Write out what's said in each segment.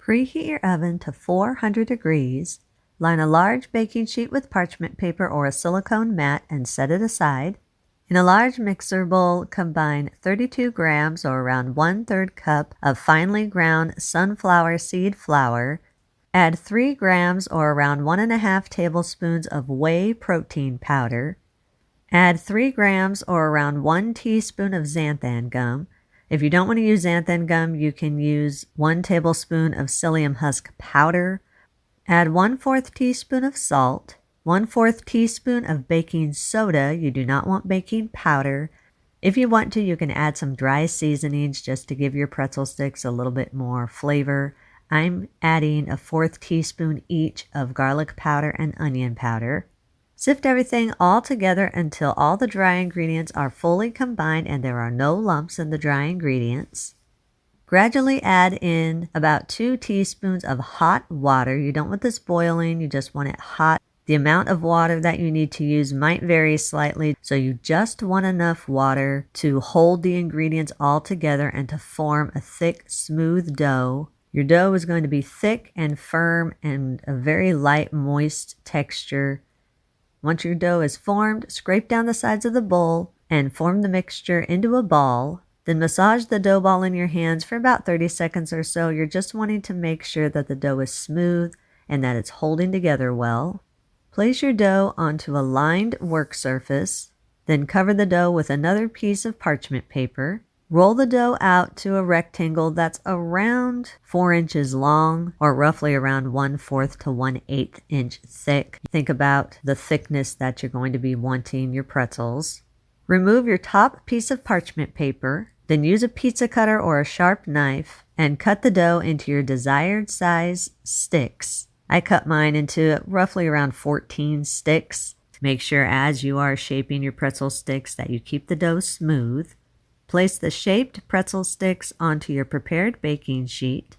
Preheat your oven to 400 degrees. Line a large baking sheet with parchment paper or a silicone mat and set it aside. In a large mixer bowl, combine 32 grams or around 1/3 cup of finely ground sunflower seed flour. Add 3 grams or around 1½ tablespoons of whey protein powder. Add 3 grams or around 1 teaspoon of xanthan gum. If you don't want to use xanthan gum, you can use 1 tablespoon of psyllium husk powder. Add 1/4 teaspoon of salt, 1/4 teaspoon of baking soda. You do not want baking powder. If you want to, you can add some dry seasonings just to give your pretzel sticks a little bit more flavor. I'm adding 1/4 teaspoon each of garlic powder and onion powder. Sift everything all together until all the dry ingredients are fully combined and there are no lumps in the dry ingredients. Gradually add in about 2 teaspoons of hot water. You don't want this boiling, you just want it hot. The amount of water that you need to use might vary slightly, so you just want enough water to hold the ingredients all together and to form a thick, smooth dough. Your dough is going to be thick and firm and a very light, moist texture. Once your dough is formed, scrape down the sides of the bowl and form the mixture into a ball. Then massage the dough ball in your hands for about 30 seconds or so. You're just wanting to make sure that the dough is smooth and that it's holding together well. Place your dough onto a lined work surface, then cover the dough with another piece of parchment paper. Roll the dough out to a rectangle that's around 4 inches long or roughly around 1/4 to 1/8 inch thick. Think about the thickness that you're going to be wanting your pretzels. Remove your top piece of parchment paper, then use a pizza cutter or a sharp knife and cut the dough into your desired size sticks. I cut mine into roughly around 14 sticks. Make sure as you are shaping your pretzel sticks that you keep the dough smooth. Place the shaped pretzel sticks onto your prepared baking sheet.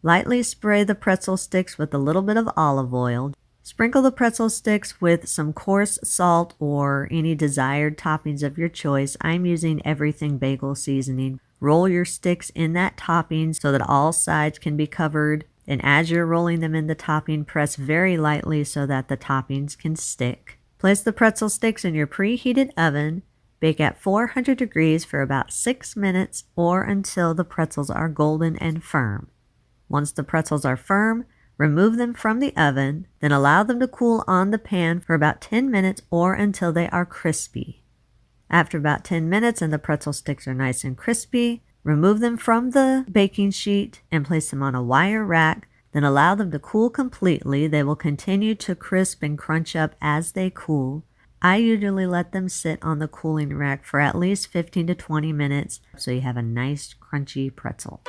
Lightly spray the pretzel sticks with a little bit of olive oil. Sprinkle the pretzel sticks with some coarse salt or any desired toppings of your choice. I'm using everything bagel seasoning. Roll your sticks in that topping so that all sides can be covered. And as you're rolling them in the topping, press very lightly so that the toppings can stick. Place the pretzel sticks in your preheated oven. Bake at 400 degrees for about 6 minutes or until the pretzels are golden and firm. Once the pretzels are firm, remove them from the oven, then allow them to cool on the pan for about 10 minutes or until they are crispy. After about 10 minutes and the pretzel sticks are nice and crispy, remove them from the baking sheet and place them on a wire rack, then allow them to cool completely. They will continue to crisp and crunch up as they cool. I usually let them sit on the cooling rack for at least 15 to 20 minutes so you have a nice crunchy pretzel.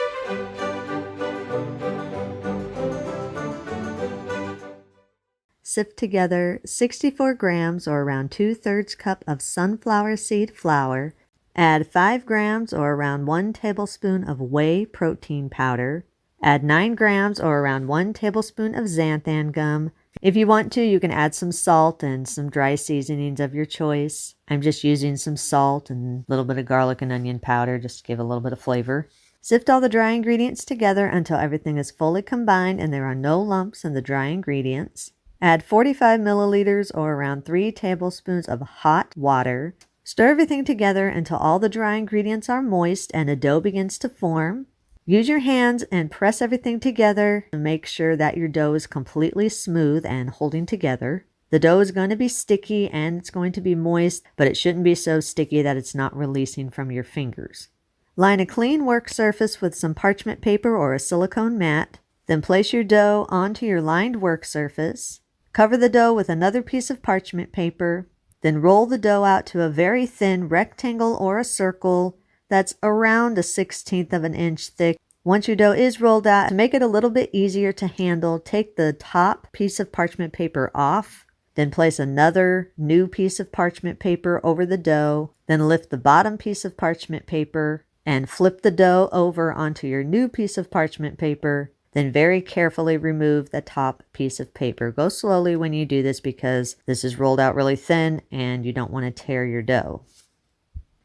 Sift together 64 grams or around 2/3 cup of sunflower seed flour. Add 5 grams or around 1 tablespoon of whey protein powder. Add 9 grams or around 1 tablespoon of xanthan gum. If you want to, you can add some salt and some dry seasonings of your choice. I'm just using some salt and a little bit of garlic and onion powder just to give a little bit of flavor. Sift all the dry ingredients together until everything is fully combined and there are no lumps in the dry ingredients. Add 45 milliliters or around 3 tablespoons of hot water. Stir everything together until all the dry ingredients are moist and a dough begins to form. Use your hands and press everything together and make sure that your dough is completely smooth and holding together. The dough is going to be sticky and it's going to be moist, but it shouldn't be so sticky that it's not releasing from your fingers. Line a clean work surface with some parchment paper or a silicone mat. Then place your dough onto your lined work surface. Cover the dough with another piece of parchment paper. Then roll the dough out to a very thin rectangle or a circle that's around 1/16 of an inch thick. Once your dough is rolled out, to make it a little bit easier to handle, take the top piece of parchment paper off, then place another new piece of parchment paper over the dough, then lift the bottom piece of parchment paper and flip the dough over onto your new piece of parchment paper, then very carefully remove the top piece of paper. Go slowly when you do this because this is rolled out really thin and you don't want to tear your dough.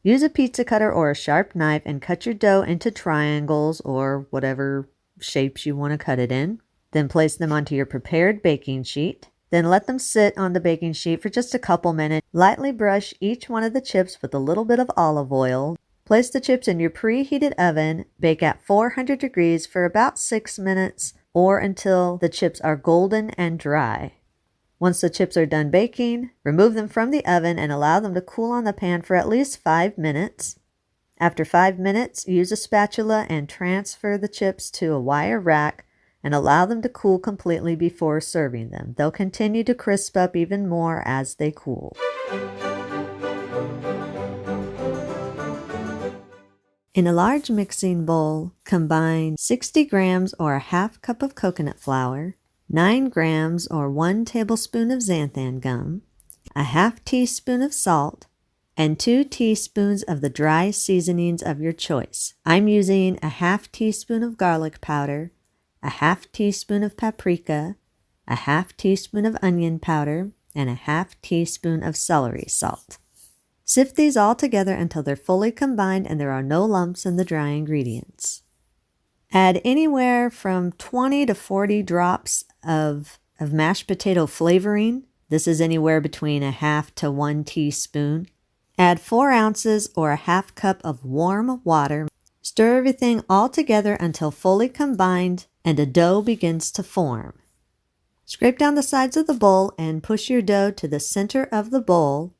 Use a pizza cutter or a sharp knife and cut your dough into triangles or whatever shapes you want to cut it in. Then place them onto your prepared baking sheet. Then let them sit on the baking sheet for just a couple minutes. Lightly brush each one of the chips with a little bit of olive oil. Place the chips in your preheated oven. Bake at 400 degrees for about 6 minutes or until the chips are golden and dry. Once the chips are done baking, remove them from the oven and allow them to cool on the pan for at least 5 minutes. After 5 minutes, use a spatula and transfer the chips to a wire rack and allow them to cool completely before serving them. They'll continue to crisp up even more as they cool. In a large mixing bowl, combine 60 grams or a half cup of coconut flour, 9 grams or 1 tablespoon of xanthan gum, a half teaspoon of salt, and 2 teaspoons of the dry seasonings of your choice. I'm using a half teaspoon of garlic powder, a half teaspoon of paprika, a half teaspoon of onion powder, and a half teaspoon of celery salt. Sift these all together until they're fully combined and there are no lumps in the dry ingredients. Add anywhere from 20 to 40 drops of mashed potato flavoring. This is anywhere between a half to 1 teaspoon. Add 4 ounces or a half cup of warm water. Stir everything all together until fully combined and a dough begins to form. Scrape down the sides of the bowl and push your dough to the center of the bowl.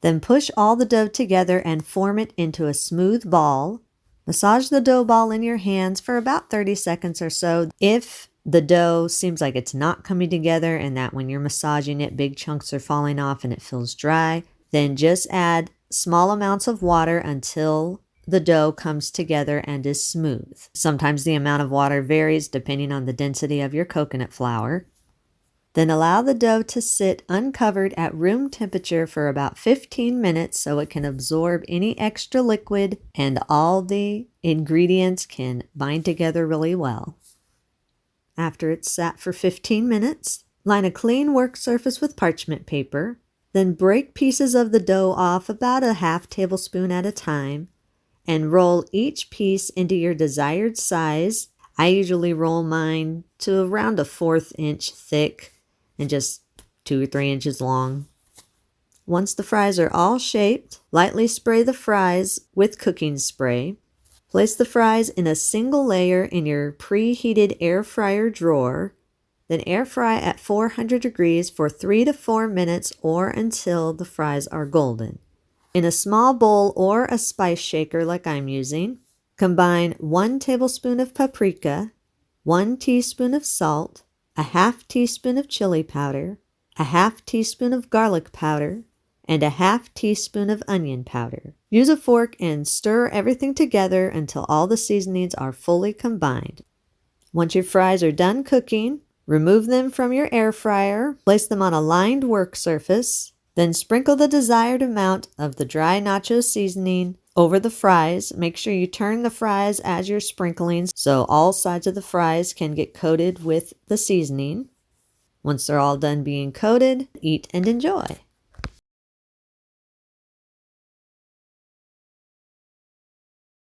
Then push all the dough together and form it into a smooth ball. Massage the dough ball in your hands for about 30 seconds or so. If the dough seems like it's not coming together and that when you're massaging it, big chunks are falling off and it feels dry, then just add small amounts of water until the dough comes together and is smooth. Sometimes the amount of water varies depending on the density of your coconut flour. Then allow the dough to sit uncovered at room temperature for about 15 minutes so it can absorb any extra liquid and all the ingredients can bind together really well. After it's sat for 15 minutes, line a clean work surface with parchment paper. Then break pieces of the dough off about a half tablespoon at a time and roll each piece into your desired size. I usually roll mine to around a 1/4 inch thick and just 2 or 3 inches long. Once the fries are all shaped, lightly spray the fries with cooking spray. Place the fries in a single layer in your preheated air fryer drawer. Then air fry at 400 degrees for 3 to 4 minutes or until the fries are golden. In a small bowl or a spice shaker like I'm using, combine 1 tablespoon of paprika, 1 teaspoon of salt, a half teaspoon of chili powder, a half teaspoon of garlic powder, and a half teaspoon of onion powder. Use a fork and stir everything together until all the seasonings are fully combined. Once your fries are done cooking, remove them from your air fryer, place them on a lined work surface, then sprinkle the desired amount of the dry nacho seasoning over the fries. Make sure you turn the fries as you're sprinkling so all sides of the fries can get coated with the seasoning. Once they're all done being coated, eat and enjoy.